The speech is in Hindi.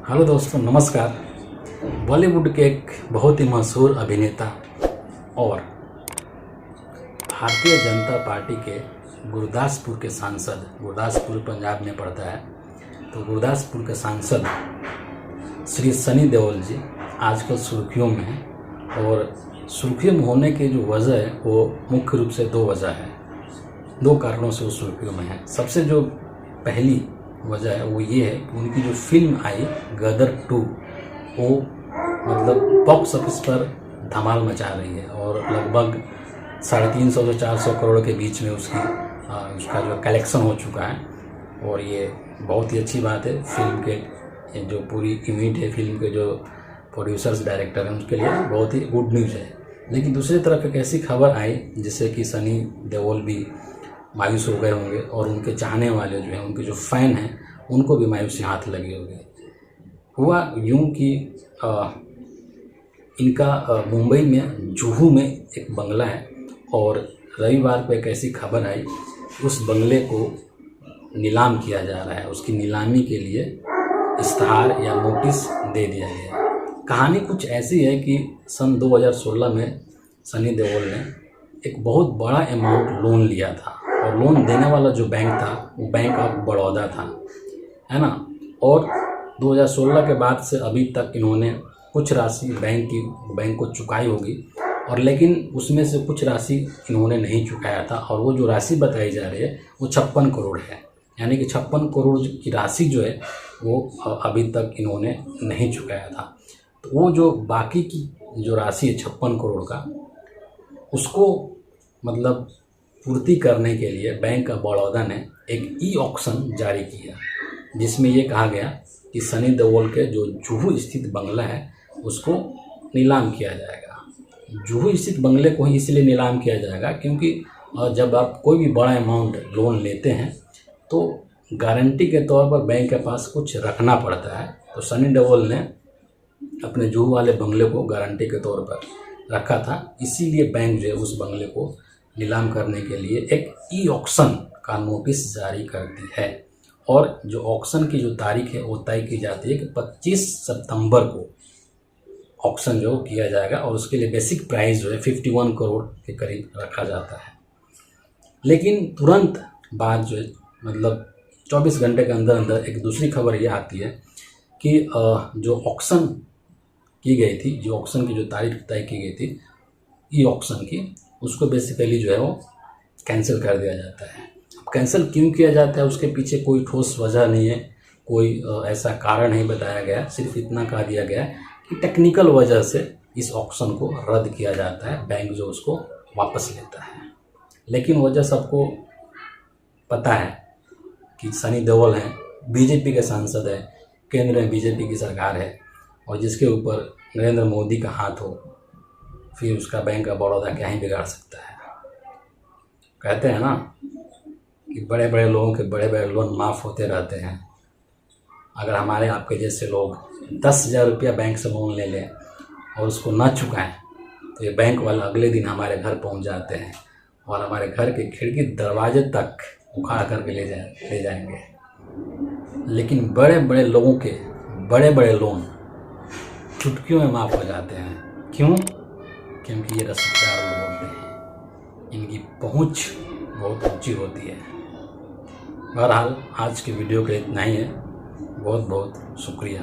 हेलो दोस्तों, नमस्कार। बॉलीवुड के एक बहुत ही मशहूर अभिनेता और भारतीय जनता पार्टी के गुरदासपुर के सांसद, गुरदासपुर पंजाब में पड़ता है, तो गुरदासपुर के सांसद श्री सनी देओल जी आजकल सुर्खियों में हैं। और सुर्खियों में होने की जो वजह है वो मुख्य रूप से दो वजह है, दो कारणों से वो सुर्खियों में है। सबसे जो पहली वजह है वो ये है कि उनकी जो फिल्म आई गदर 2 वो मतलब बॉक्स ऑफिस पर धमाल मचा रही है और लगभग 350 से 400 करोड़ के बीच में उसका जो कलेक्शन हो चुका है। और ये बहुत ही अच्छी बात है। फिल्म के जो पूरी यूनिट है, फिल्म के जो प्रोड्यूसर्स डायरेक्टर हैं, उसके लिए बहुत ही गुड न्यूज़ है। लेकिन दूसरी तरफ एक ऐसी खबर आई जिससे कि सनी देओल भी मायूस हो गए होंगे और उनके चाहने वाले जो हैं, उनके जो फ़ैन हैं, उनको भी मायूसी हाथ लगी होगी। हुआ यूँ कि इनका मुंबई में जुहू में एक बंगला है और रविवार को एक ऐसी खबर आई उस बंगले को नीलाम किया जा रहा है। उसकी नीलामी के लिए इश्तहार या नोटिस दे दिया गया है। कहानी कुछ ऐसी है कि सन 2016 में सनी देओल ने एक बहुत बड़ा अमाउंट लोन लिया था और लोन देने वाला जो बैंक था वो बैंक ऑफ बड़ौदा था, है ना। और 2016 के बाद से अभी तक इन्होंने कुछ राशि बैंक को चुकाई होगी, और लेकिन उसमें से कुछ राशि इन्होंने नहीं चुकाया था। और वो जो राशि बताई जा रही है वो 56 करोड़ है, यानी कि 56 करोड़ की राशि जो है वो अभी तक इन्होंने नहीं चुकाया था। तो वो जो बाकी की जो राशि है 56 करोड़ का, उसको मतलब पूर्ति करने के लिए बैंक ऑफ बड़ौदा ने एक ई ऑक्शन जारी किया जिसमें ये कहा गया कि सनी देओल के जो जुहू स्थित बंगला है उसको नीलाम किया जाएगा। जुहू स्थित बंगले को ही इसलिए नीलाम किया जाएगा क्योंकि जब आप कोई भी बड़ा अमाउंट लोन लेते हैं तो गारंटी के तौर पर बैंक के पास कुछ रखना पड़ता है। तो सनी देओल ने अपने जुहू वाले बंगले को गारंटी के तौर पर रखा था, इसीलिए बैंक जो है उस बंगले को नीलाम करने के लिए एक ई ऑक्शन का नोटिस जारी करती है। और जो ऑक्शन की जो तारीख है वो तय की जाती है कि 25 सितंबर को ऑक्शन जो किया जाएगा और उसके लिए बेसिक प्राइस जो है 51 करोड़ के करीब रखा जाता है। लेकिन तुरंत बाद जो है मतलब 24 घंटे के अंदर अंदर एक दूसरी खबर ये आती है कि जो ऑक्शन की गई थी, जो ऑक्शन की जो तारीख तय की गई थी ई ऑक्शन की, उसको बेसिकली जो है वो कैंसिल कर दिया जाता है। अब कैंसिल क्यों किया जाता है उसके पीछे कोई ठोस वजह नहीं है, कोई ऐसा कारण नहीं बताया गया। सिर्फ इतना कहा दिया गया है कि टेक्निकल वजह से इस ऑक्शन को रद्द किया जाता है, बैंक जो उसको वापस लेता है। लेकिन वजह सबको पता है कि सनी देओल हैं, बीजेपी के सांसद हैं, केंद्र में बीजेपी की सरकार है और जिसके ऊपर नरेंद्र मोदी का हाथ हो, फिर उसका बैंक ऑफ बड़ौदा क्या ही बिगाड़ सकता है। कहते हैं ना कि बड़े बड़े लोगों के बड़े बड़े लोन माफ़ होते रहते हैं। अगर हमारे आपके जैसे लोग 10,000 रुपया बैंक से लोन ले लें और उसको ना चुकाएं तो ये बैंक वाला अगले दिन हमारे घर पहुंच जाते हैं और हमारे घर के खिड़की दरवाजे तक उखाड़ करके ले जाएंगे। लेकिन बड़े बड़े लोगों के बड़े बड़े लोन चुटकियों में माफ़ हो जाते हैं। क्यों? क्योंकि ये रसूखदार लोग होते हैं, इनकी पहुंच बहुत ऊंची होती है। बहरहाल आज की वीडियो के इतना ही है। बहुत बहुत शुक्रिया।